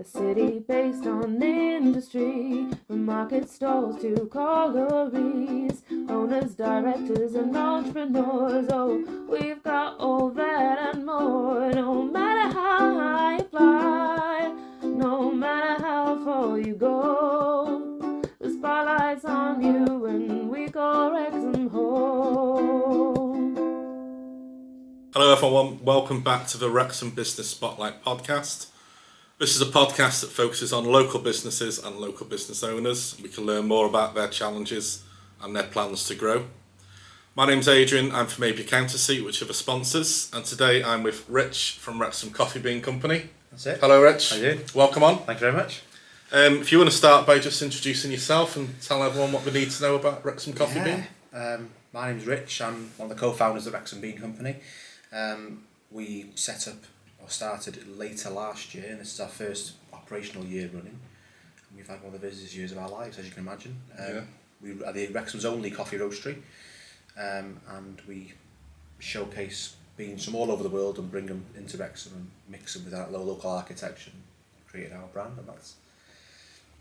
city based on industry, from market stalls to collieries, owners, directors and entrepreneurs. Oh, we've got all that and more. No matter how high you fly, no matter how far you go, the spotlight's on you and we call Wrexham home. Hello everyone, welcome back to the Wrexham Business Spotlight podcast. This is a podcast that focuses on local businesses and local business owners. We can learn more about their challenges and their plans to grow. My name's Adrian, I'm from AB Accountancy, which are the sponsors, and today I'm with Rich from Wrexham Bean Company. That's it. Hello Rich. How are you? Welcome on. Thank you very much. If you want to start by just introducing yourself and tell everyone what we need to know about Wrexham Bean. My name's Rich, I'm one of the co-founders of Wrexham Bean Company. We started later last year, and this is our first operational year running. And we've had one of the busiest years of our lives, as you can imagine. We are the Wrexham's only coffee roastery, and we showcase beans from all over the world and bring them into Wrexham and mix them with our local architecture and create our brand, and that's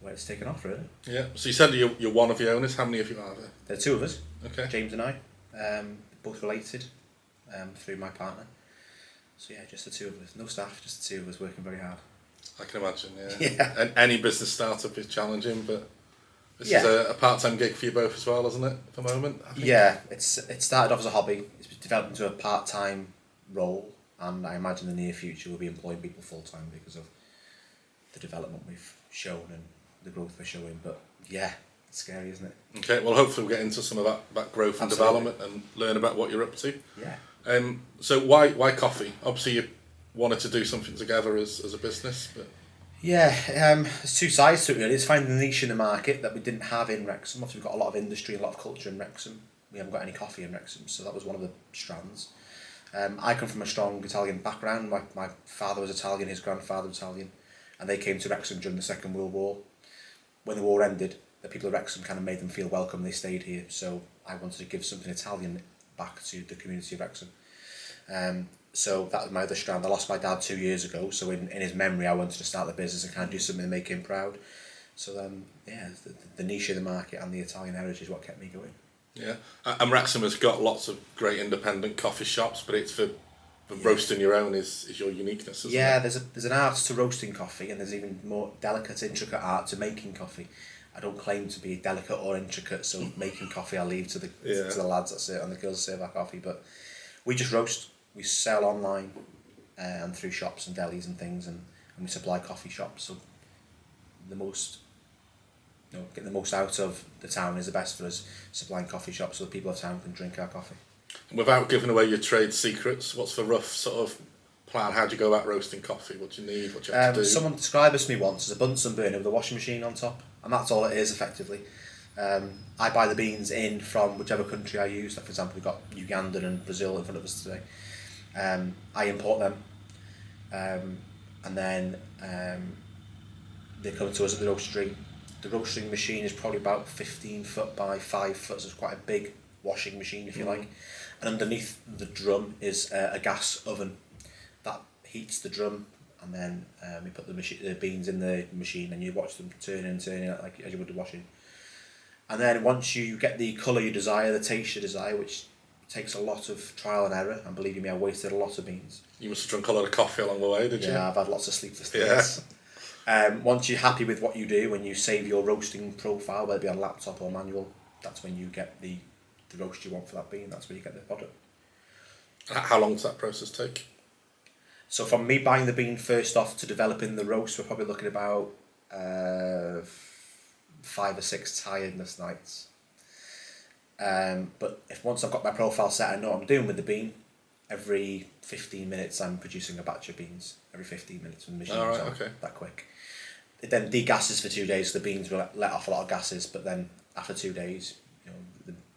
where it's taken off, really. Yeah, so you said you're one of the owners. How many of you are there? There are two of us, Okay. James and I, both related through my partner. So yeah, just the two of us. No staff, just the two of us working very hard. I can imagine, yeah. Yeah. And any business startup is challenging, but this Yeah. is a part-time gig for you both as well, isn't it, at the moment? I think? Yeah, it started off as a hobby. It's developed into a part-time role, and I imagine in the near future we'll be employing people full-time because of the development we've shown and the growth we're showing. But yeah, it's scary, isn't it? Okay, well hopefully we'll get into some of that growth and Absolutely. development and learn about what you're up to. Yeah. So why coffee? Obviously you wanted to do something together as a business, but... Yeah, there's two sides to it really. It's finding the niche in the market that we didn't have in Wrexham. Obviously we've got a lot of industry and a lot of culture in Wrexham. We haven't got any coffee in Wrexham, so that was one of the strands. I come from a strong Italian background. My father was Italian, his grandfather was Italian, and they came to Wrexham during the Second World War. When the war ended, the people of Wrexham kind of made them feel welcome. They stayed here, so I wanted to give something Italian back to the community of Wrexham. So that was my other strand. I lost my dad 2 years ago, so in his memory I wanted to start the business and kind of do something to make him proud. So the niche of the market and the Italian heritage is what kept me going. Yeah, and Wrexham has got lots of great independent coffee shops, but it's for roasting your own is your uniqueness, isn't it? There's an art to roasting coffee, and there's even more delicate, intricate art to making coffee. I don't claim to be delicate or intricate, so making coffee I leave to the lads that sit and the girls that serve our coffee. But we just roast. We sell online and through shops and delis and things, and we supply coffee shops. So getting the most out of the town is the best for us, supplying coffee shops so the people of town can drink our coffee. And without giving away your trade secrets, what's the rough sort of plan? How do you go about roasting coffee? What do you need? What do you have to do? Someone described this to me once as a Bunsen burner with a washing machine on top, and that's all it is effectively. I buy the beans in from whichever country I use. Like for example, we've got Uganda and Brazil in front of us today. I import them, and then they come to us at the roastery. The roasting machine is probably about 15 foot by 5 foot, so it's quite a big washing machine, if you like. And underneath the drum is a gas oven that heats the drum, and then we put the beans in the machine, and you watch them turn in like as you would the washing. And then once you get the colour you desire, the taste you desire, which takes a lot of trial and error, and believe me, I wasted a lot of beans. You must have drunk a lot of coffee along the way, did you? Yeah, I've had lots of sleepless days. Once you're happy with what you do, when you save your roasting profile, whether it be on laptop or manual, that's when you get the roast you want for that bean. That's when you get the product. How long does that process take? So from me buying the bean first off to developing the roast, we're probably looking about 5 or 6 tiredness nights. But once I've got my profile set, I know what I'm doing with the bean. Every 15 minutes I'm producing a batch of beans. Every 15 minutes when the machine's on, okay. that quick. It then degasses for 2 days, so the beans will let off a lot of gases, but then after 2 days,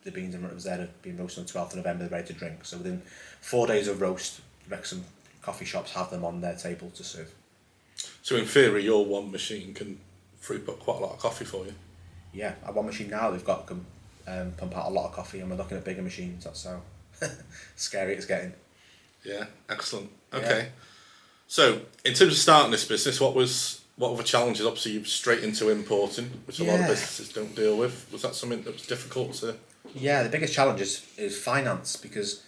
the beans in front of us there have been roasted on the 12th of November, they're ready to drink. So within 4 days of roast, Wrexham coffee shops have them on their table to serve. So in theory, your one machine can throughput quite a lot of coffee for you? Yeah, at one machine now we've got can pump out a lot of coffee, and we're looking at bigger machines. That's how scary it's getting. Yeah, excellent. Okay. Yeah. So in terms of starting this business, what was what other challenges? Obviously, you're straight into importing, which a lot of Yeah. businesses don't deal with. Was that something that was difficult to? Yeah, the biggest challenge is finance, because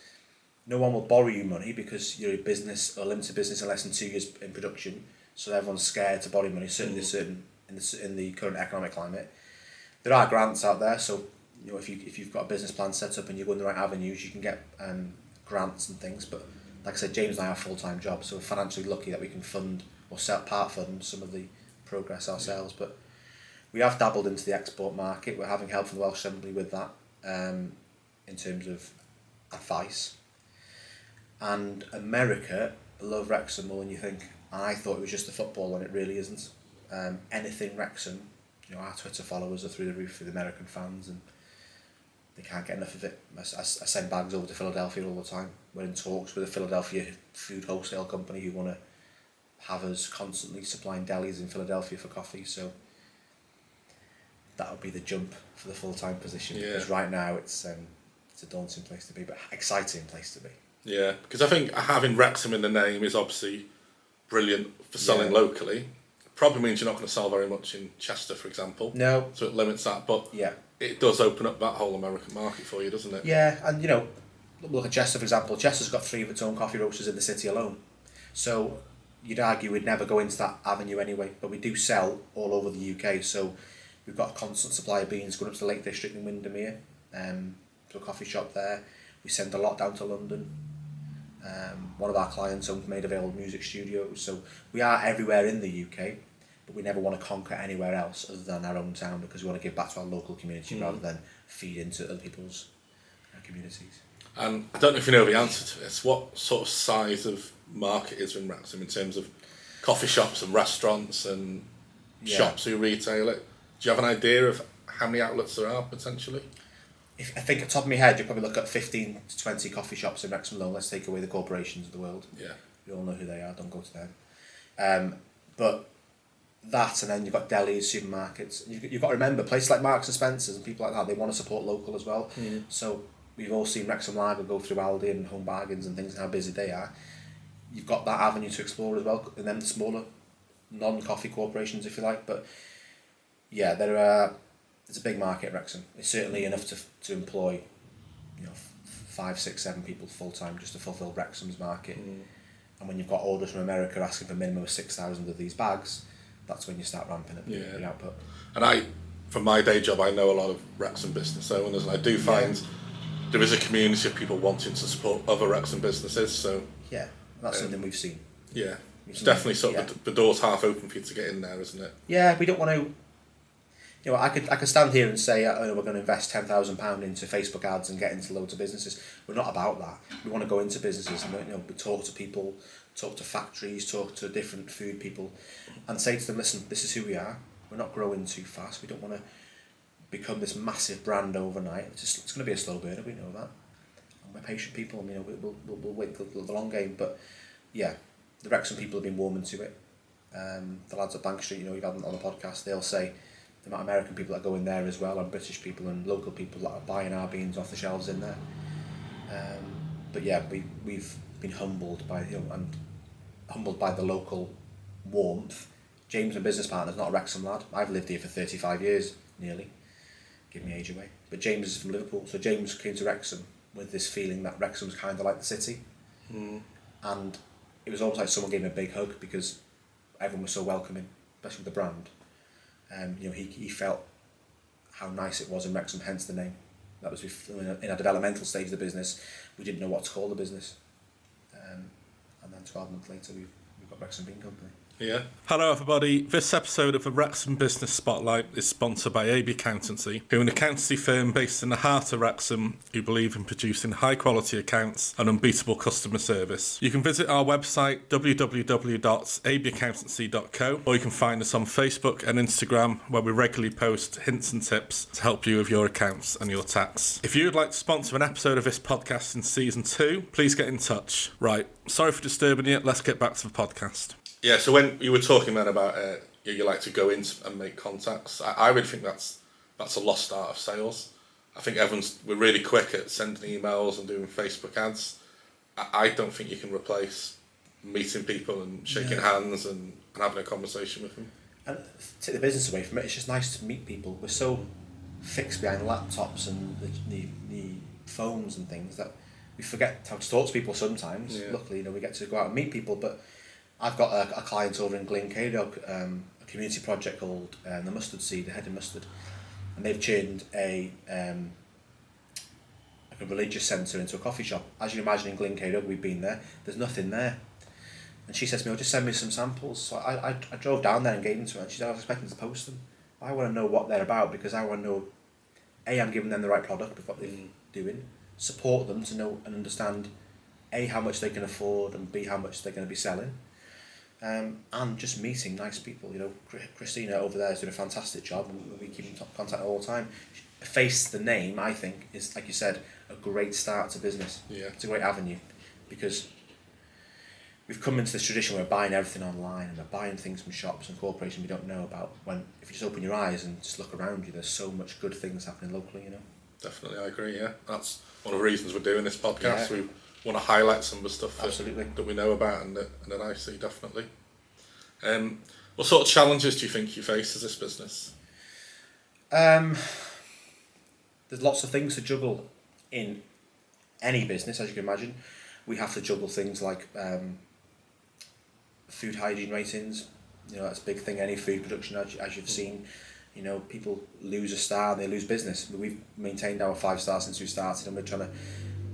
no one will borrow you money because you're a business or limited business in less than 2 years in production. So everyone's scared to borrow money. Certainly, in the current economic climate, there are grants out there. So if you've got a business plan set up and you're going the right avenues, you can get grants and things. But like I said, James and I have full-time jobs, so we're financially lucky that we can fund or part fund some of the progress ourselves. But we have dabbled into the export market. We're having help from the Welsh Assembly with that, in terms of advice. And America love Wrexham more than you think. I thought it was just the football, and it really isn't. Anything Wrexham, our Twitter followers are through the roof with American fans, and they can't get enough of it. I send bags over to Philadelphia all the time. We're in talks with a Philadelphia food wholesale company who want to have us constantly supplying delis in Philadelphia for coffee. So that would be the jump for the full-time position. Yeah. Because right now it's a daunting place to be, but exciting place to be. Yeah, because I think having Wrexham in the name is obviously brilliant for selling locally. Probably means you're not going to sell very much in Chester, for example. No. So it limits that, but Yeah. it does open up that whole American market for you, doesn't it? Yeah, and look at Chester, for example. Chester's got 3 of its own coffee roasters in the city alone. So you'd argue we'd never go into that avenue anyway, but we do sell all over the UK. So we've got a constant supply of beans going up to the Lake District in Windermere, to a coffee shop there. We send a lot down to London. One of our clients owns Made Available Music Studios, so we are everywhere in the UK, but we never want to conquer anywhere else other than our own town, because we want to give back to our local community rather than feed into other people's communities. And I don't know if you know the answer to this. What sort of size of market is in Wrexham in terms of coffee shops and restaurants and shops who retail it? Do you have an idea of how many outlets there are potentially? I think at the top of my head, you'll probably look at 15 to 20 coffee shops in Wrexham alone. Let's take away the corporations of the world. Yeah. We all know who they are, don't go to them. But that, and then you've got delis, supermarkets. You've got to remember, places like Marks and Spencer's and people like that, they want to support local as well. So we've all seen Wrexham Lager go through Aldi and Home Bargains and things, and how busy they are. You've got that avenue to explore as well, and then the smaller non-coffee corporations, if you like. But yeah, it's a big market, Wrexham. It's certainly enough to employ, 5, 6, 7 people full-time just to fulfil Wrexham's market. And when you've got orders from America asking for a minimum of 6,000 of these bags, that's when you start ramping up your output. And from my day job, I know a lot of Wrexham business owners, and I do find there is a community of people wanting to support other Wrexham businesses. So yeah, that's something we've seen. Yeah, it's definitely sort of the door's half open for you to get in there, isn't it? Yeah, we don't want to. I could stand here and say, we're going to invest £10,000 into Facebook ads and get into loads of businesses. We're not about that. We want to go into businesses and we talk to people, talk to factories, talk to different food people, and say to them, listen, this is who we are. We're not growing too fast. We don't want to become this massive brand overnight. It's going to be a slow burner. We know that. And we're patient people. We'll wait the long game. But yeah, the Wrexham people have been warming to it. The lads at Bank Street, you've had them on the podcast. They'll say the amount of American people that go in there as well, and British people and local people that are buying our beans off the shelves in there. But yeah, we've been humbled by the local warmth. James, my business partner, is not a Wrexham lad. I've lived here for 35 years, nearly. Give me age away. But James is from Liverpool, so James came to Wrexham with this feeling that Wrexham's kind of like the city. And it was almost like someone gave him a big hug because everyone was so welcoming, especially with the brand. He felt how nice it was in Wrexham, hence the name. That was in a developmental stage of the business. We didn't know what to call the business. And then 12 months later, we've got Wrexham Bean Company. Yeah. Hello everybody, this episode of the Wrexham Business Spotlight is sponsored by AB Accountancy, who are an accountancy firm based in the heart of Wrexham who believe in producing high quality accounts and unbeatable customer service. You can visit our website www.abaccountancy.co, or you can find us on Facebook and Instagram, where we regularly post hints and tips to help you with your accounts and your tax. If you would like to sponsor an episode of this podcast in season 2, please get in touch. Right, sorry for disturbing you, let's get back to the podcast. Yeah, so when you were talking then about you like to go in and make contacts, I would think that's a lost art of sales. I think we're really quick at sending emails and doing Facebook ads. I don't think you can replace meeting people and shaking hands and having a conversation with them. And take the business away from it, it's just nice to meet people. We're so fixed behind laptops and the phones and things that we forget how to talk to people sometimes. Yeah. Luckily, we get to go out and meet people. But I've got a client over in Glen Co, a community project called the Mustard Seed, the Head of Mustard, and they've turned a religious centre into a coffee shop. As you imagine in Glen Co, we've been there. There's nothing there. And she says to me, just send me some samples. So I drove down there and gave them to her, and she said, I was expecting to post them. I want to know what they're about, because I want to know, A, I'm giving them the right product of what they're doing, support them to know and understand, A, how much they can afford, and B, how much they're going to be selling. And just meeting nice people. Christina over there is doing a fantastic job, and we keep in contact all the time. Face the name, I think, is, like you said, a great start to business. Yeah. It's a great avenue, because we've come into this tradition where we're buying everything online and we're buying things from shops and corporations we don't know about, when if you just open your eyes and just look around you, there's so much good things happening locally, Definitely, I agree, yeah. That's one of the reasons we're doing this podcast. Yeah. We want to highlight some of the stuff Absolutely. that we know about and that I see, definitely. What sort of challenges do you think you face as this business? There's lots of things to juggle in any business, as you can imagine. We have to juggle things like food hygiene ratings. That's a big thing, any food production, as you've seen. People lose a star and they lose business. We've maintained our 5 stars since we started, and we're trying to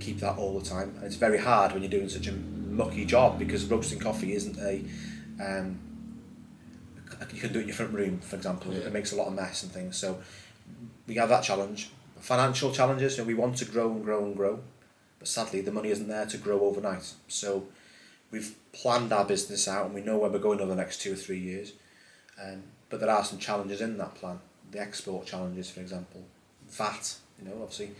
keep that all the time. And it's very hard when you're doing such a mucky job, because roasting coffee isn't you can do it in your front room, for example. Yeah. It makes a lot of mess and things. So we have that challenge. Financial challenges, we want to grow and grow and grow, but sadly the money isn't there to grow overnight. So we've planned our business out and we know where we're going over the next 2 or 3 years. But there are some challenges in that plan. The export challenges, for example. VAT, obviously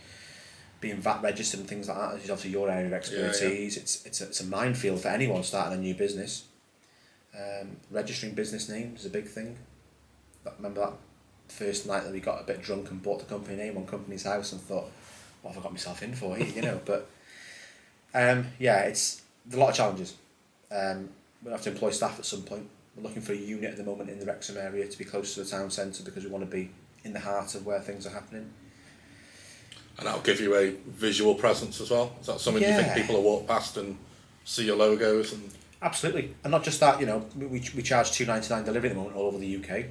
being VAT registered and things like that is obviously your area of expertise. Yeah. It's a minefield for anyone starting a new business. Registering business names is a big thing. Remember that first night that we got a bit drunk and bought the company name on company's house and thought, what have I got myself in for here, But it's a lot of challenges. We'll have to employ staff at some point. We're looking for a unit at the moment in the Wrexham area to be close to the town centre, because we want to be in the heart of where things are happening. And that'll give you a visual presence as well. Is that something you think people will walk past and see your logos? And Absolutely. And not just that, we charge $2.99 delivery at the moment all over the UK.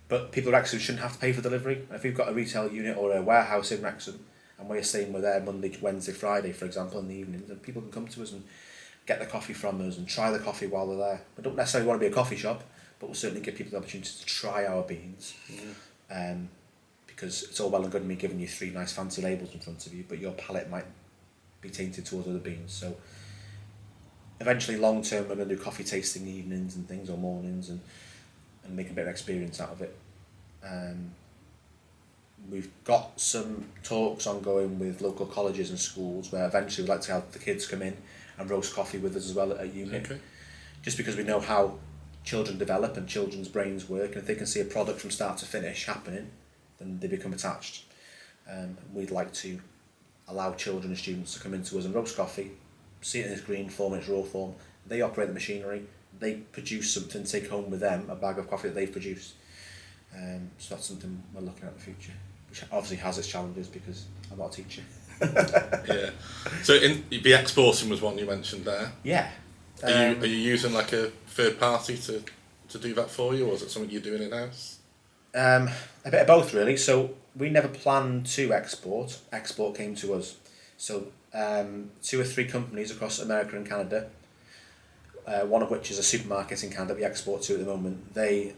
But people at Wrexham shouldn't have to pay for delivery. And if we've got a retail unit or a warehouse in Wrexham, and we're saying we're there Monday, Wednesday, Friday, for example, in the evenings, and people can come to us and get the coffee from us and try the coffee while they're there. We don't necessarily want to be a coffee shop, but we'll certainly give people the opportunity to try our beans. Because it's all well and good me giving you 3 nice fancy labels in front of you, but your palate might be tainted towards other beans. So eventually, long term, we're going to do coffee tasting evenings and things, or mornings, and make a bit of experience out of it. We've got some talks ongoing with local colleges and schools where eventually we'd like to have the kids come in and roast coffee with us as well at a unit. Okay. Just because we know how children develop and children's brains work, and if they can see a product from start to finish happening, then they become attached. We'd like to allow children and students to come into us and roast coffee, see it in its green form, in its raw form. They operate the machinery, they produce something, take home with them a bag of coffee that they've produced. So that's something we're looking at in the future, which obviously has its challenges because I'm not a teacher. Yeah. So the exporting was one you mentioned there. Yeah. Are you using like a third party to do that for you, or is it something you're doing in-house? A bit of both, really. So we never planned to export. Export came to us. So 2 or 3 companies across America and Canada, one of which is a supermarket in Canada we export to at the moment, they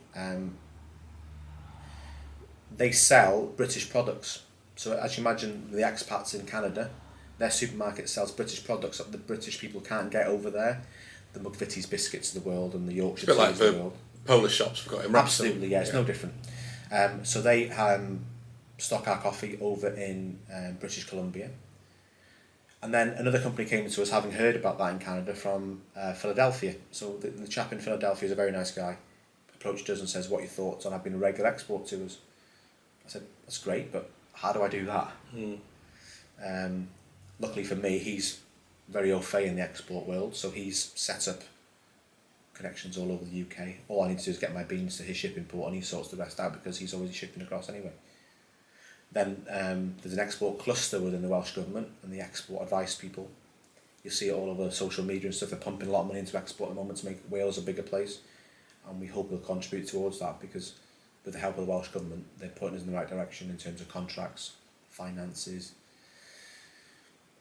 sell British products. So as you imagine, the expats in Canada, their supermarket sells British products that the British people can't get over there. The McVitie's biscuits of the world and the Yorkshire It's a bit like teas of the the world. Polish shops we've got in Wrexham. Absolutely, yeah, it's no different. So they stock our coffee over in British Columbia. And then another company came to us, having heard about that in Canada, from Philadelphia. So the chap in Philadelphia is a very nice guy. Approached us and says, what are your thoughts on having a regular export to us? I said, that's great, but how do I do that? Luckily for me, he's very au fait in the export world, so he's set up connections all over the UK. All I need to do is get my beans to his shipping port, and he sorts the rest out because he's always shipping across anyway. Then there's an export cluster within the Welsh Government and the export advice people. You see it all over social media and stuff. They're pumping a lot of money into export at the moment to make Wales a bigger place, and we hope we'll contribute towards that because with the help of the Welsh Government, they're putting us in the right direction in terms of contracts, finances,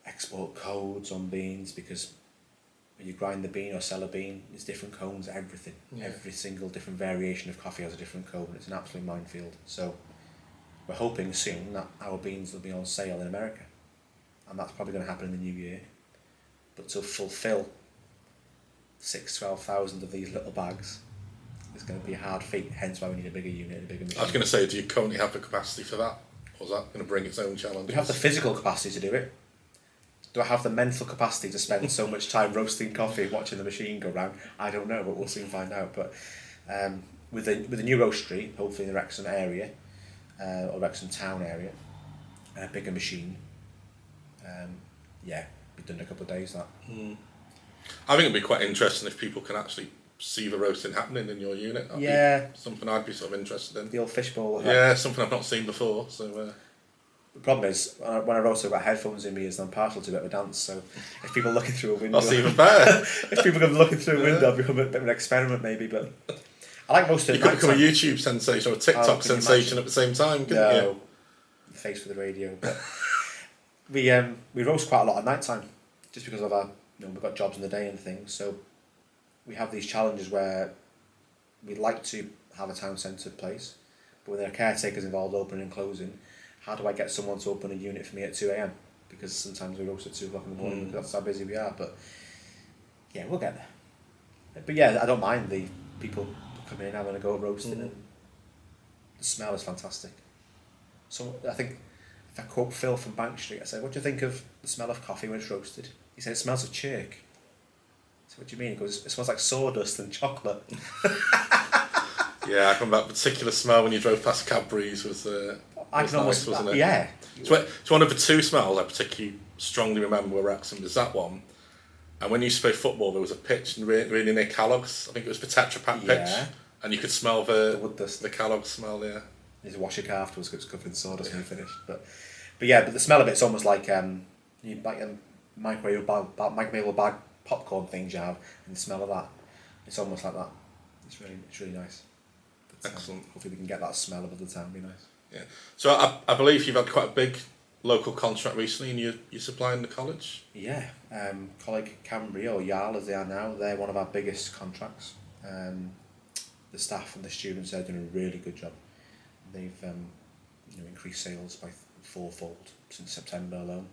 export codes on beans, because when you grind the bean or sell a bean, there's different cones, everything. Yeah. Every single different variation of coffee has a different cone. It's an absolute minefield. So we're hoping soon that our beans will be on sale in America, and that's probably going to happen in the new year. But to fulfil 12,000 of these little bags, it's going to be a hard feat, hence why we need a bigger unit, a bigger machine. I was going to say, do you currently have the capacity for that? Or is that going to bring its own challenges? We have the physical capacity to do it. Do I have the mental capacity to spend so much time roasting coffee and watching the machine go round? I don't know, but we'll soon find out. But with the new roastery, hopefully in the Wrexham area, or Wrexham town area, and a bigger machine, we've done in a couple of days that. I think it'd be quite interesting if people can actually see the roasting happening in your unit. That'd be something I'd be sort of interested in. The old fishbowl. Yeah, something I've not seen before. So the problem is when I roast, I've got headphones in me, and I'm partial to a bit of a dance. So if people are looking through a window, that's even better. If people are looking through a window, it'll become a bit of an experiment maybe. But I like roasting. You could become a YouTube sensation or a TikTok sensation at the same time, couldn't you? Face for the radio, but we roast quite a lot at night time, just because of our we've got jobs in the day and things. So we have these challenges where we'd like to have a town centre place, but when there are caretakers involved opening and closing, how do I get someone to open a unit for me at 2 a.m? Because sometimes we roast at 2 o'clock in the morning because that's how busy we are. But yeah, we'll get there. But yeah, I don't mind the people coming in having a go at roasting, and the smell is fantastic. So I think if I quote Phil from Bank Street, I said, "What do you think of the smell of coffee when it's roasted?" He said, "It smells of chirk." So what do you mean? He goes, "It smells like sawdust and chocolate." Yeah, I remember that particular smell when you drove past Cadbury's was nice, wasn't it? Yeah. It's one of the two smells I particularly strongly remember with Wrexham, is that one. And when you used to play football, there was a pitch really near Kellogg's. I think it was the Tetra Pak pitch. And you could smell the wood dust, the Kellogg's smell, yeah. You need to wash your car afterwards because it's covered in sawdust when you finish. But the smell of it's almost like microwave bag popcorn things you have, and the smell of that, it's almost like that. It's really nice. But, excellent. Hopefully we can get that smell of the town. Be nice. Yeah. So I believe you've had quite a big local contract recently, and you're supplying the college. Yeah. Colleague Cambria, or Yarl as they are now, they're one of our biggest contracts. The staff and the students are doing a really good job. They've increased sales by fourfold since September alone.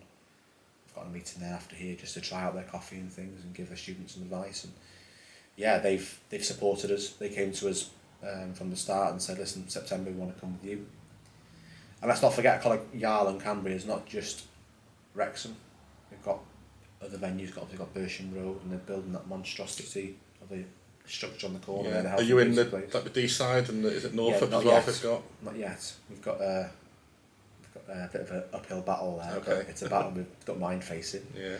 I've got a meeting there after here just to try out their coffee and things and give their students some advice. And yeah, they've supported us. They came to us from the start and said, "Listen, September we want to come with you." And let's not forget, like Yarl and Cambria is not just Wrexham. We've got other venues. We've got Bersham Road, and they're building that monstrosity of a structure on the corner. Yeah. There, are you in the D side, and is it Norfolk as well? Yet. Not yet. We've got a bit of an uphill battle there. Okay. But it's a battle we've got mind facing. Yeah.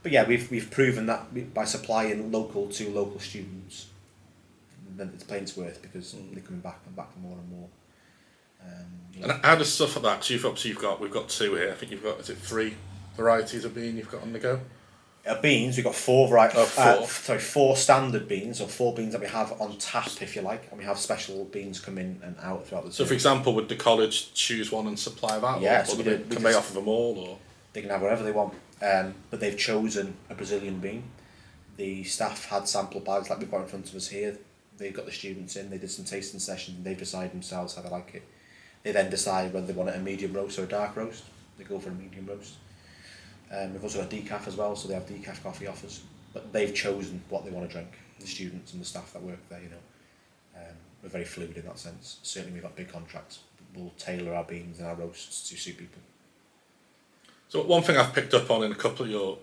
But yeah, we've proven that by supplying local students, then it's playing its worth, because they're coming back and back for more and more. And how does stuff like that? Because we've got two here. I think you've got, is it 3 varieties of bean you've got on the go? Beans, we've got 4 4 standard beans, or 4 beans that we have on tap, if you like, and we have special beans come in and out throughout the So, for example, would the college choose one and supply that? Yeah, or can they offer them all? Or? They can have whatever they want, but they've chosen a Brazilian bean. The staff had sample bags like we've got in front of us here. They got the students in, they did some tasting sessions, and they've decided themselves how they like it. They then decide whether they want it a medium roast or a dark roast. They go for a medium roast. We've also got decaf as well, so they have decaf coffee offers. But they've chosen what they want to drink, the students and the staff that work there, We're very fluid in that sense. Certainly we've got big contracts. We'll tailor our beans and our roasts to suit people. So one thing I've picked up on in a couple of your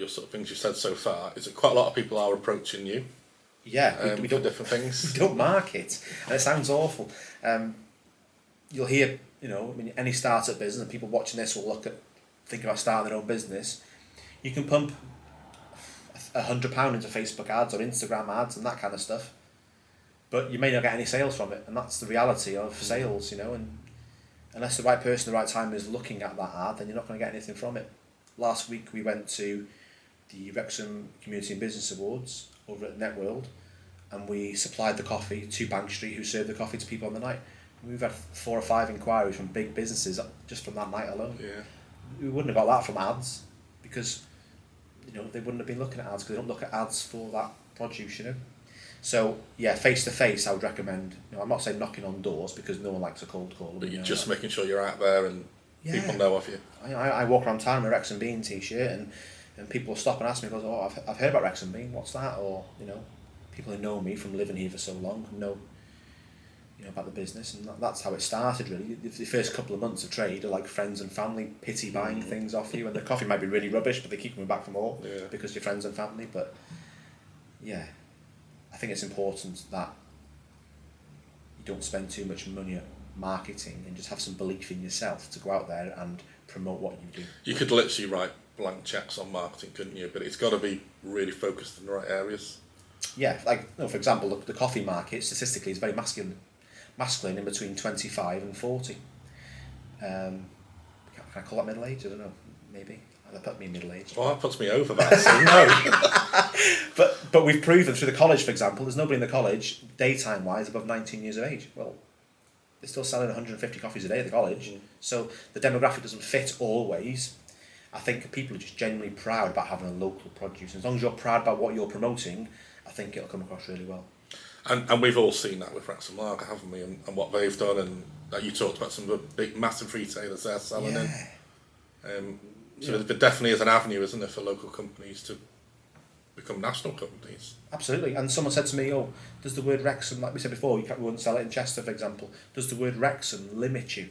sort of things you've said so far is that quite a lot of people are approaching you. Yeah, we don't for different things. We don't market, and it sounds awful. You'll hear, any startup business, and people watching this will think about starting their own business. You can pump £100 into Facebook ads or Instagram ads and that kind of stuff, but you may not get any sales from it, and that's the reality of sales, and unless the right person at the right time is looking at that ad, then you're not going to get anything from it. Last week we went to the Wrexham Community and Business Awards over at Networld, and we supplied the coffee to Bank Street, who served the coffee to people on the night. We've had 4 or 5 inquiries from big businesses just from that night alone. Yeah. We wouldn't have got that from ads, because they wouldn't have been looking at ads, because they don't look at ads for that produce. So yeah, face to face, I would recommend. I'm not saying knocking on doors, because no one likes a cold call. But you're just making sure you're out there and people know of you. I walk around town with a Wrexham Bean t-shirt, and people will stop and ask me, goes, "Oh, I've heard about Wrexham Bean. What's that?" Or people who know me from living here for so long know about the business, and that's how it started really. The first couple of months of trade are like friends and family pity buying things off you, and the coffee might be really rubbish, but they keep coming back for more because you're friends and family. But yeah, I think it's important that you don't spend too much money at marketing, and just have some belief in yourself to go out there and promote what you do. You could literally write blank checks on marketing, couldn't you? But it's got to be really focused in the right areas. Yeah, for example, the coffee market statistically is very masculine in between 25 and 40. Can I call that middle age? I don't know. Maybe that put me in middle age. Well, that puts me over that. So no. But we've proven through the college, for example, there's nobody in the college daytime wise above 19 years of age. Well, they're still selling 150 coffees a day at the college. So the demographic doesn't fit always. I think people are just genuinely proud about having a local produce. As long as you're proud about what you're promoting, I think it'll come across really well. And we've all seen that with Wrexham Lager, haven't we? And what they've done, and you talked about some of the big, massive retailers they're selling in. So there definitely is an avenue, isn't there, for local companies to become national companies? Absolutely. And someone said to me, "Oh, does the word Wrexham, like we said before, we wouldn't sell it in Chester, for example. Does the word Wrexham limit you?"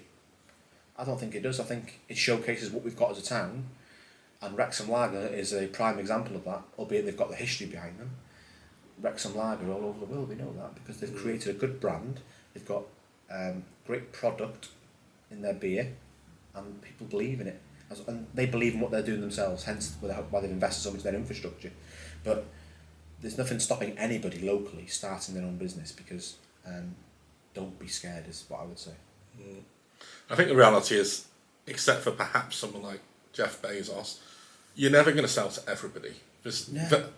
I don't think it does. I think it showcases what we've got as a town, and Wrexham Lager is a prime example of that, albeit they've got the history behind them. Wrexham Lager all over the world, we know that, because they've created a good brand, they've got great product in their beer, and people believe in it. And they believe in what they're doing themselves, hence why they've invested so much in their infrastructure. But there's nothing stopping anybody locally starting their own business, because don't be scared is what I would say. I think the reality is, except for perhaps someone like Jeff Bezos, you're never going to sell to everybody. There's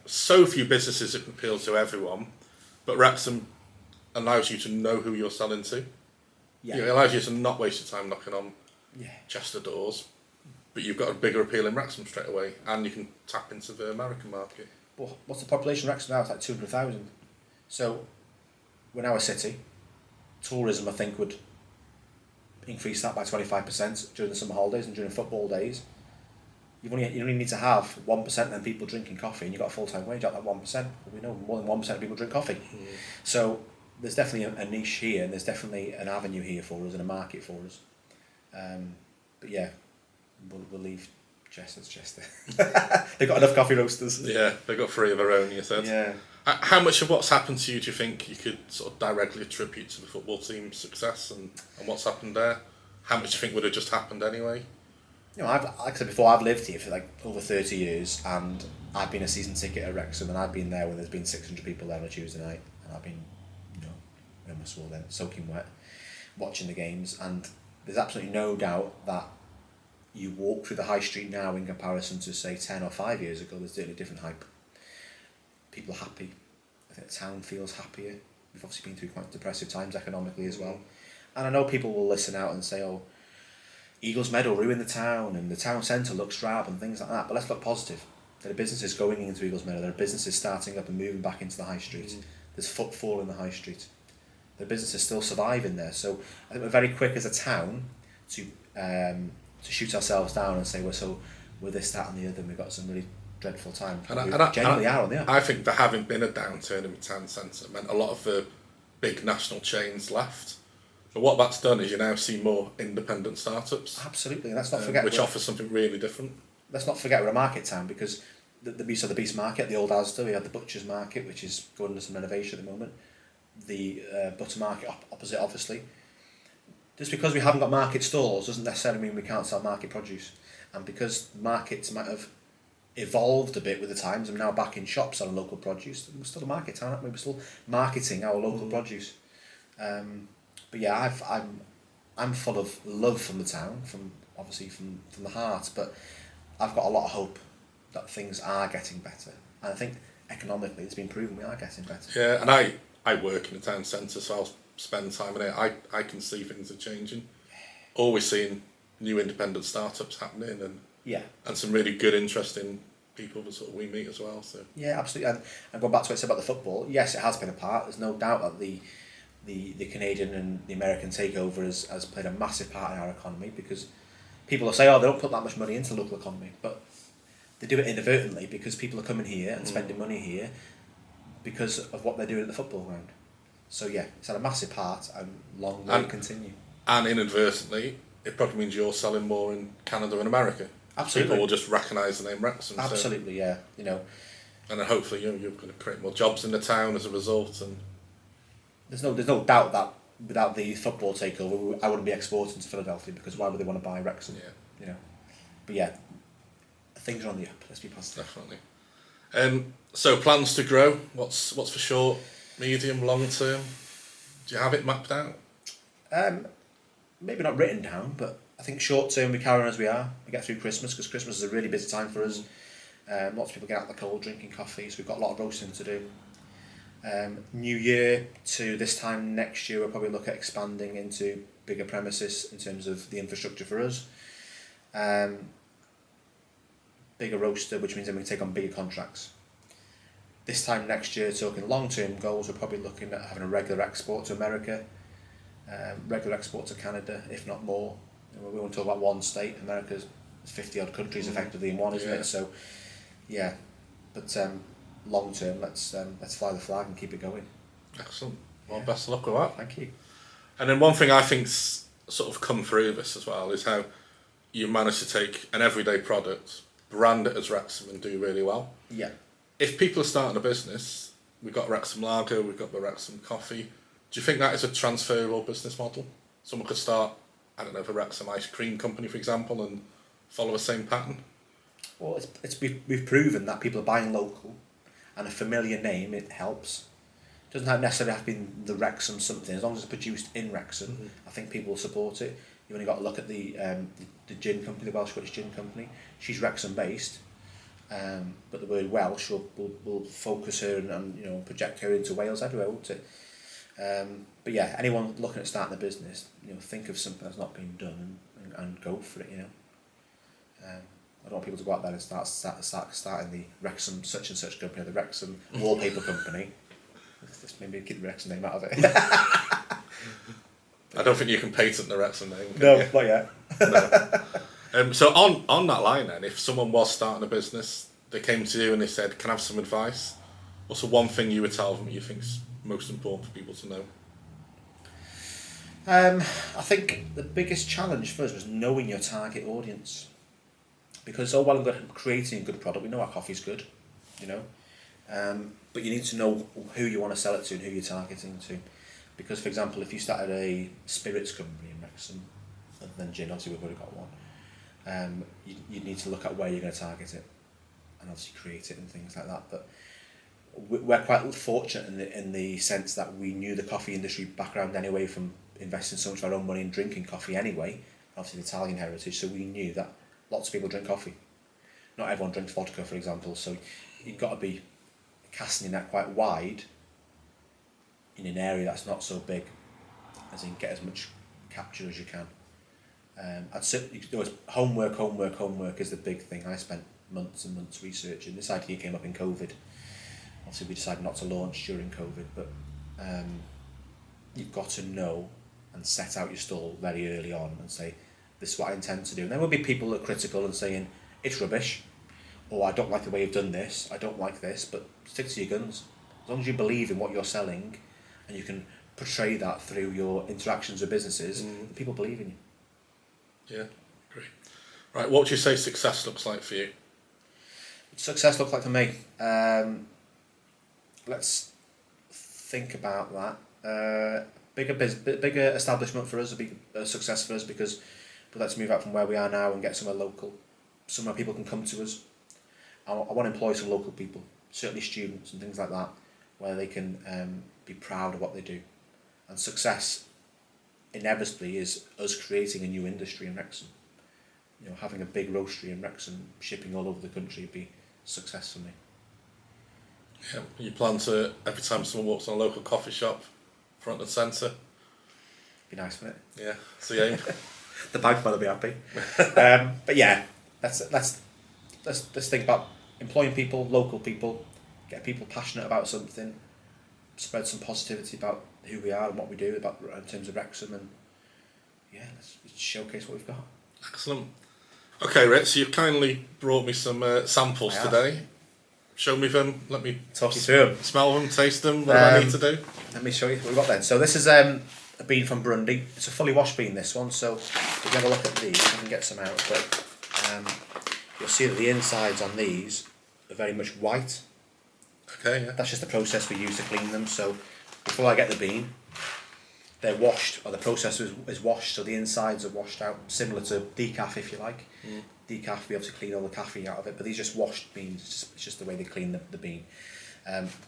so few businesses that appeal to everyone, but Wrexham allows you to know who you're selling to. Yeah. It allows you to not waste your time knocking on Chester doors, but you've got a bigger appeal in Wrexham straight away, and you can tap into the American market. Well, what's the population of Wrexham now? It's like 200,000. So we're now a city. Tourism, I think, would increase that by 25% during the summer holidays and during football days. You only need to have 1% of them people drinking coffee, and you've got a full-time wage at that 1%. Well, we know more than 1% of people drink coffee. So there's definitely a niche here, and there's definitely an avenue here for us and a market for us. But yeah, we'll leave Chester's Chester. They've got enough coffee roasters. Yeah, they've got 3 of their own, you said. Yeah. How much of what's happened to you do you think you could sort of directly attribute to the football team's success and what's happened there? How much do you think would have just happened anyway? Like I said before, I've lived here for like over 30 years, and I've been a season ticket at Wrexham, and I've been there when there's been 600 people there on a Tuesday night, and I've been, I almost swore then, soaking wet, watching the games, and there's absolutely no doubt that you walk through the high street now in comparison to say 10 or 5 years ago, there's certainly a different hype. People are happy. I think the town feels happier. We've obviously been through quite depressive times economically as well. And I know people will listen out and say, "Oh, Eagles Meadow ruined the town and the town centre looks drab," and things like that. But let's look positive. There are businesses going into Eagles Meadow. There are businesses starting up and moving back into the high street. There's footfall in the high street. There are businesses still surviving there. So I think we're very quick as a town to shoot ourselves down and say, we're this, that and the other, and we've got some really dreadful times. We generally are on the up. I think there having been a downturn in the town centre meant a lot of the big national chains left. But what that's done is you now see more independent startups. Absolutely, and let's not forget... which offers something really different. Let's not forget we're a market town, because the Beast Market, the old Asda, we had the Butcher's Market, which is going under some renovation at the moment. The Butter Market opposite, obviously. Just because we haven't got market stalls doesn't necessarily mean we can't sell market produce. And because markets might have evolved a bit with the times. I'm now back in shops selling local produce. We're still a market town, aren't we? We're still marketing our local produce. But yeah, I'm full of love from the town, from the heart. But I've got a lot of hope that things are getting better, and I think economically it's been proven we are getting better. Yeah, and I work in the town centre, so I'll spend time in it. I can see things are changing. Always seeing new independent startups happening, and some really good, interesting people that sort of we meet as well. So yeah, absolutely. And going back to what I said about the football, yes, it has been a part. There's no doubt that the Canadian and the American takeover has played a massive part in our economy, because people will say, oh, they don't put that much money into the local economy, but they do it inadvertently because people are coming here and spending money here because of what they're doing at the football ground. So yeah, it's had a massive part and long way to continue. And inadvertently, it probably means you're selling more in Canada and America. Absolutely. People will just recognise the name Wrexham. Absolutely, yeah. And then hopefully you're going to create more jobs in the town as a result. And there's no doubt that without the football takeover, I wouldn't be exporting to Philadelphia, because why would they want to buy Wrexham? Yeah. But yeah, things are on the up. Let's be positive. Definitely. So plans to grow. What's for short, medium, long term? Do you have it mapped out? Maybe not written down, but I think short term we carry on as we are. We get through Christmas, because Christmas is a really busy time for us. Lots of people get out the cold drinking coffee, so we've got a lot of roasting to do. New year to this time next year, we'll probably look at expanding into bigger premises in terms of the infrastructure for us. Bigger roaster, which means then we can take on bigger contracts. This time next year, talking long-term goals, we're probably looking at having a regular export to America, regular export to Canada, if not more. We won't talk about one state. America's 50-odd countries effectively in one, isn't it? So, yeah. But long term, let's fly the flag and keep it going. Excellent. Well, best of luck with that. Thank you. And then one thing I think's sort of come through this as well is how you managed to take an everyday product, brand it as Wrexham, and do really well. Yeah. If people are starting a business, we've got Wrexham Lager, we've got the Wrexham Coffee. Do you think that is a transferable business model? Someone could start, I don't know, the Wrexham Ice Cream Company, for example, and follow the same pattern? Well, we've proven that people are buying local, and a familiar name, it helps. It doesn't necessarily have to be the Wrexham something. As long as it's produced in Wrexham, I think people will support it. You've only got to look at the gin company, the Welsh Scottish Gin Company. She's Wrexham based, but the word Welsh will focus her and project her into Wales everywhere, won't it? But yeah, anyone looking at starting a business, think of something that's not been done and go for it. I don't want people to go out there and start starting the Wrexham such and such company, the Wrexham Wallpaper Company. Just maybe keep the Wrexham name out of it. I don't think you can patent the Wrexham name. No, you? not yet. No. So on that line then, if someone was starting a business, they came to you and they said, "Can I have some advice?" What's the one thing you would tell them that you think's most important for people to know? I think the biggest challenge for us was knowing your target audience. Because it's all well and good creating a good product. We know our coffee's good, but you need to know who you want to sell it to and who you're targeting to. Because, for example, if you started a spirits company in Wrexham, other than gin, obviously we've already got one, you need to look at where you're going to target it and obviously create it and things like that. But we're quite fortunate in the sense that we knew the coffee industry background anyway, from investing so much of our own money in drinking coffee anyway, obviously the Italian heritage, so we knew that lots of people drink coffee. Not everyone drinks vodka, for example, so you've got to be casting your net quite wide in an area that's not so big, as in get as much capture as you can. I'd say homework is the big thing. I spent months and months researching. This idea came up in COVID. Obviously we decided not to launch during COVID, but you've got to know and set out your stall very early on and say, this is what I intend to do. And there will be people that are critical and saying, it's rubbish, or I don't like the way you've done this, I don't like this, but stick to your guns. As long as you believe in what you're selling and you can portray that through your interactions with businesses, people believe in you. Yeah, great. Right, what would you say success looks like for you? Success looks like for me? Let's think about that. Bigger establishment for us would be a success for us, because we'd like to move out from where we are now and get somewhere local, somewhere people can come to us. I want to employ some local people, certainly students and things like that, where they can be proud of what they do. And success inevitably is us creating a new industry in Wrexham. You know, having a big roastery in Wrexham, shipping all over the country would be success for me. Yeah, you plan to, every time someone walks on a local coffee shop, front and centre? Be nice, wouldn't it? Yeah, it's the aim. The bank will be happy. But yeah, let's think about employing people, local people, get people passionate about something, spread some positivity about who we are and what we do about in terms of Wrexham, and yeah, let's showcase what we've got. Excellent. Okay, Rich, so you've kindly brought me some samples today. Show me them. Let me talk you through them. Smell them, taste them. What do I need to do? Let me show you what we've got then. So this is a bean from Grundy. It's a fully washed bean, this one. So if you have a look at these, I can get some out. But you'll see that the insides on these are very much white. Okay, yeah. That's just the process we use to clean them. So before I get the bean, they're washed, or the process is washed, so the insides are washed out, similar to decaf if you like. Decaf, we obviously clean all the caffeine out of it, but these are just washed beans. It's just the way they clean the bean.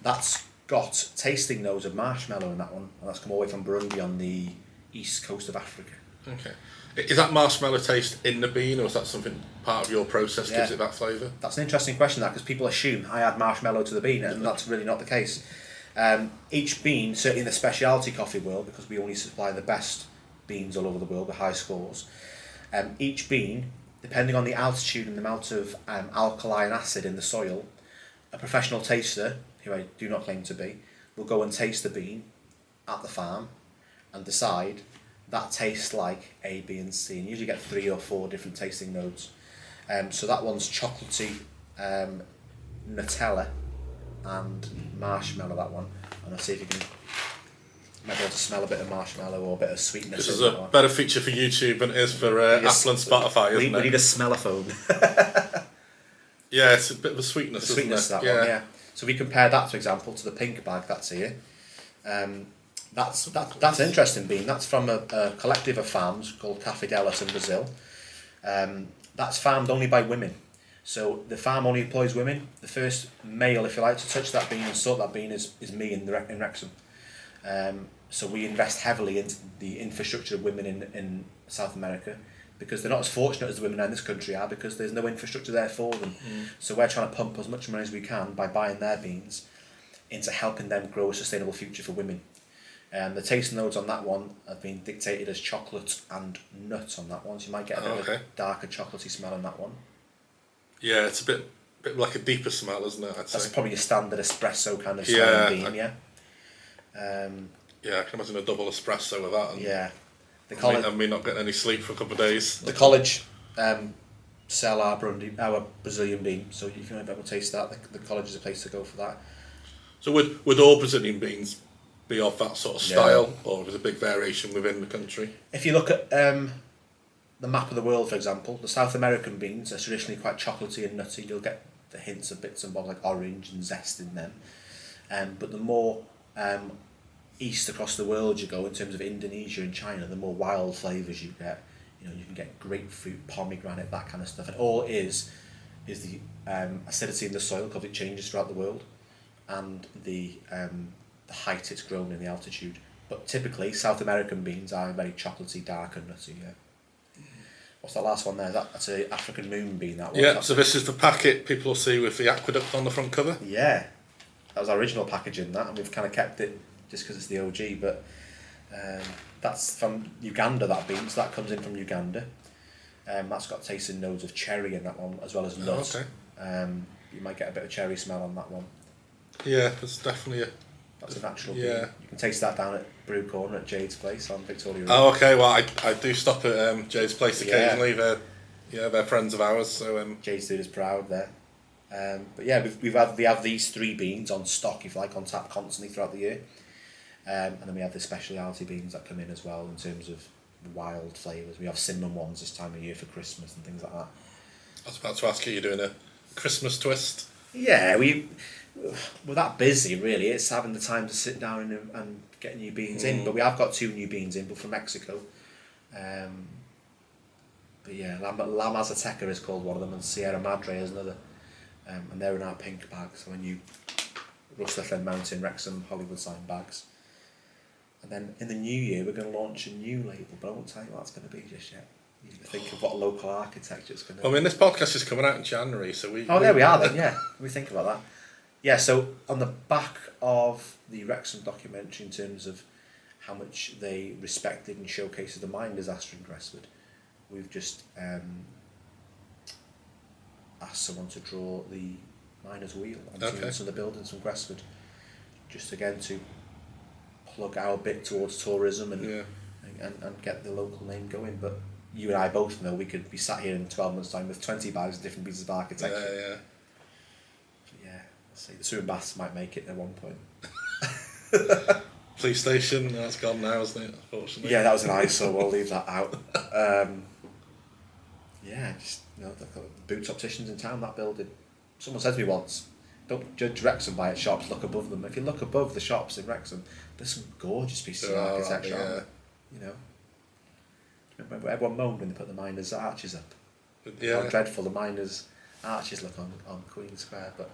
That's got tasting notes of marshmallow in that one, and that's come all the way from Burundi on the east coast of Africa. Okay. Is that marshmallow taste in the bean, or is that something part of your process gives it that flavour? That's an interesting question, that, because people assume I add marshmallow to the bean, and that's really not the case. Each bean, certainly in the specialty coffee world, because we only supply the best beans all over the world with high scores, each bean, depending on the altitude and the amount of alkaline acid in the soil, a professional taster, who I do not claim to be, will go and taste the bean at the farm and decide that tastes like A, B and C, and usually get 3 or 4 different tasting notes. So that one's chocolatey, Nutella and marshmallow, that one, and I'll see if you can maybe able to smell a bit of marshmallow or a bit of sweetness. This is a better feature for YouTube than it is for Apple and Spotify, isn't it? We need a smellophone. Yeah, it's a bit of a sweetness, isn't it? That one, yeah. So we compare that, for example, to the pink bag that's here. That's an interesting bean. That's from a collective of farms called Cafedelas in Brazil. That's farmed only by women. So the farm only employs women. The first male, if you like, to touch that bean and sort that bean is me in Wrexham. So we invest heavily into the infrastructure of women in South America, because they're not as fortunate as the women in this country are, because there's no infrastructure there for them. So we're trying to pump as much money as we can by buying their beans into helping them grow a sustainable future for women. The taste notes on that one have been dictated as chocolate and nut on that one, so you might get a bit of a darker chocolatey smell on that one. Yeah, it's a bit like a deeper smell, isn't it? That's probably a standard espresso kind of smell bean, yeah. Yeah, I can imagine a double espresso with that. Yeah. And me not getting any sleep for a couple of days. The college sell our Brazilian bean, so if you want to taste that, the college is a place to go for that. So would all Brazilian beans be of that sort of style, or is a big variation within the country? If you look at the map of the world, for example, the South American beans are traditionally quite chocolatey and nutty. You'll get the hints of bits and bobs like orange and zest in them. But the more east across the world you go, in terms of Indonesia and China, the more wild flavours you get. You know, you can get grapefruit, pomegranate, that kind of stuff. And all it is the acidity in the soil, because it changes throughout the world, and the height it's grown in, the altitude. But typically, South American beans are very chocolatey, dark and nutty, yeah. What's that last one there? That's an African moon bean, that one. Yeah, so this is the packet people will see with the aqueduct on the front cover? Yeah. That was our original packaging, that, and we've kind of kept it just because it's the OG, but that's from Uganda, that bean, so that comes in from Uganda. That's got tasting notes of cherry in that one, as well as nuts. You might get a bit of cherry smell on that one. Yeah, there's definitely that's a natural bean. You can taste that down at Brew Corner at Jade's Place on Victoria Road. Oh, okay. Well, I do stop at Jade's Place occasionally. They're friends of ours. So Jade's doing us proud there. But yeah, we have these 3 beans on stock, if you like, on tap constantly throughout the year. And then we have the specialty beans that come in as well in terms of wild flavours. We have cinnamon ones this time of year for Christmas and things like that. I was about to ask you, you're doing a Christmas twist? Yeah, we're that busy really. It's having the time to sit down and get new beans in. But we have got 2 new beans in, but from Mexico. But yeah, La Mazateca is called one of them, and Sierra Madre is another. and they're in our pink bags. So when you Russell Mountain, Wrexham, Hollywood sign bags. And then in the new year, we're going to launch a new label, but I won't tell you what it's going to be just yet. You need to think of what local architecture is going to be. I mean, this podcast is coming out in January, so we... Oh, there we are then, yeah. We think about that. Yeah, so on the back of the Wrexham documentary in terms of how much they respected and showcased the mine disaster in Crestwood, we've just asked someone to draw the miner's wheel and some of the buildings from Crestwood, just again to plug our bit towards tourism and get the local name going. But you and I both know we could be sat here in 12 months' time with 20 bags of different pieces of architecture. Yeah. Let's see, the swimming baths might make it at one point. Police station, that's gone now, isn't it? Unfortunately. Yeah, that was an eyesore. We'll leave that out. Just the boots opticians in town. That building. Someone said to me once, "Don't judge Wrexham by its shops. Look above them." If you look above the shops in Wrexham, there's some gorgeous pieces of architecture. Right, you know. Remember, everyone moaned when they put the miners' arches up. Yeah. How dreadful the miners' arches look on Queen Square, but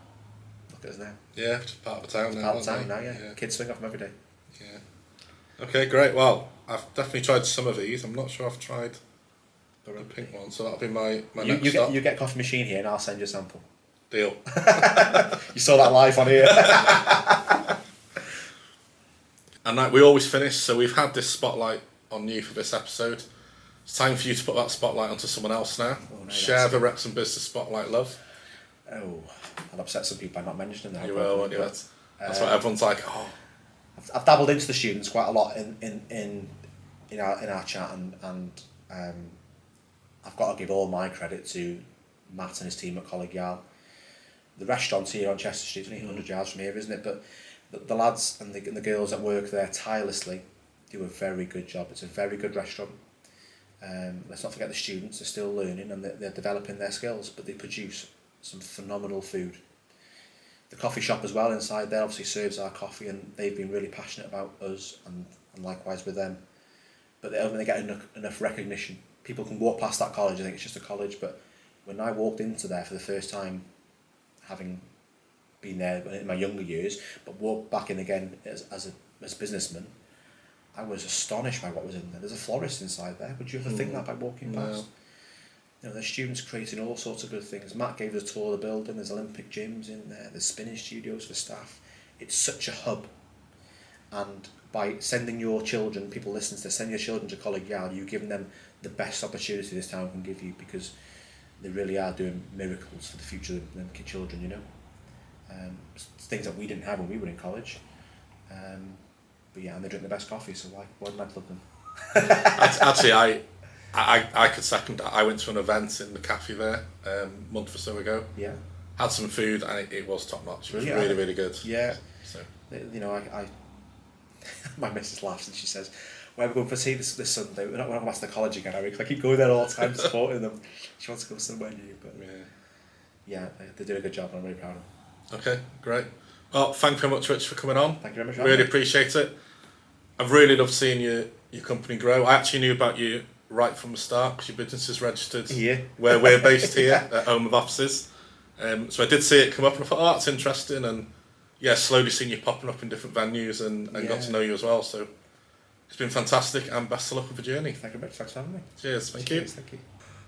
look at us now. Yeah, just part of the town now. Part of the town now, yeah. Kids swing off them every day. Yeah. Okay, great. Well, I've definitely tried some of these. I'm not sure I've tried the pink one, so that'll be my next stop. You get a coffee machine here and I'll send you a sample. Deal. You saw that live on here. And like we always finish, so we've had this spotlight on you for this episode. It's time for you to put that spotlight onto someone else now. Oh, no, share the Wrexham Business Spotlight love. Oh, I'll upset some people by not mentioning that. You will, won't you? That's what everyone's like, oh. I've dabbled into the students quite a lot in our chat, and I've got to give all my credit to Matt and his team at Coleg Yard. The restaurant's here on Chester Street, only 100 yards from here, isn't it? But the lads and the girls that work there tirelessly do a very good job. It's a very good restaurant. Let's not forget the students are still learning and they're developing their skills, but they produce some phenomenal food. The coffee shop as well inside there obviously serves our coffee, and they've been really passionate about us and likewise with them. But they get enough recognition. People can walk past that college and think it's just a college, but when I walked into there for the first time, having been there in my younger years, but walked back in again as businessman, I was astonished by what was in there. There's a florist inside there. Would you ever think that by walking past? There's students creating all sorts of good things. Matt gave us a tour of the building. There's Olympic gyms in there. There's spinning studios for staff. It's such a hub. And by sending your children, people listening to this, send your children to Coleg Yard, you've given them the best opportunity this town can give you, because they really are doing miracles for the future of them children, you know. Things that we didn't have when we were in college. But yeah, and they drink the best coffee, so why wouldn't I plug them? Actually, I could second that. I went to an event in the cafe there a month or so ago. Yeah. Had some food and it was top notch. It was Really? really, really good. Yeah. So You know, I my missus laughs and she says, "Where are we going for tea this Sunday? We're not going back to the college again, are we? 'Cause I keep going there all the time supporting them." She wants to go somewhere new, but yeah, they do a good job and I'm really proud of them. Okay, great. Well, thank you very much, Rich, for coming on. Thank you very much. Really appreciate it. I've really loved seeing your company grow. I actually knew about you right from the start because your business is registered here, where we're based here at Home of Offices. So I did see it come up and I thought, oh, that's interesting. And yeah, slowly seeing you popping up in different venues and got to know you as well. So it's been fantastic and best of luck with the journey. Thank you very much. Thanks for having me. Cheers. Thank you. Thank you.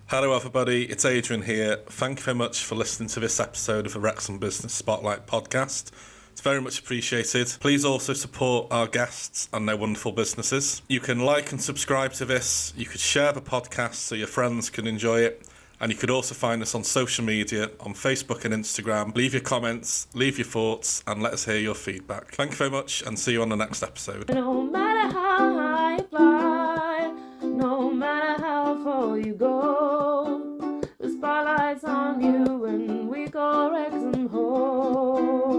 Hello everybody, it's Adrian here. Thank you very much for listening to this episode of the Wrexham Business Spotlight podcast. It's very much appreciated. Please also support our guests and their wonderful businesses. You can like and subscribe to this. You could share the podcast so your friends can enjoy it. And you could also find us on social media, on Facebook and Instagram. Leave your comments, leave your thoughts, and let us hear your feedback. Thank you very much, and see you on the next episode. No matter how high you fly, no matter how far you go, the spotlight's on you and we go Wrexham home.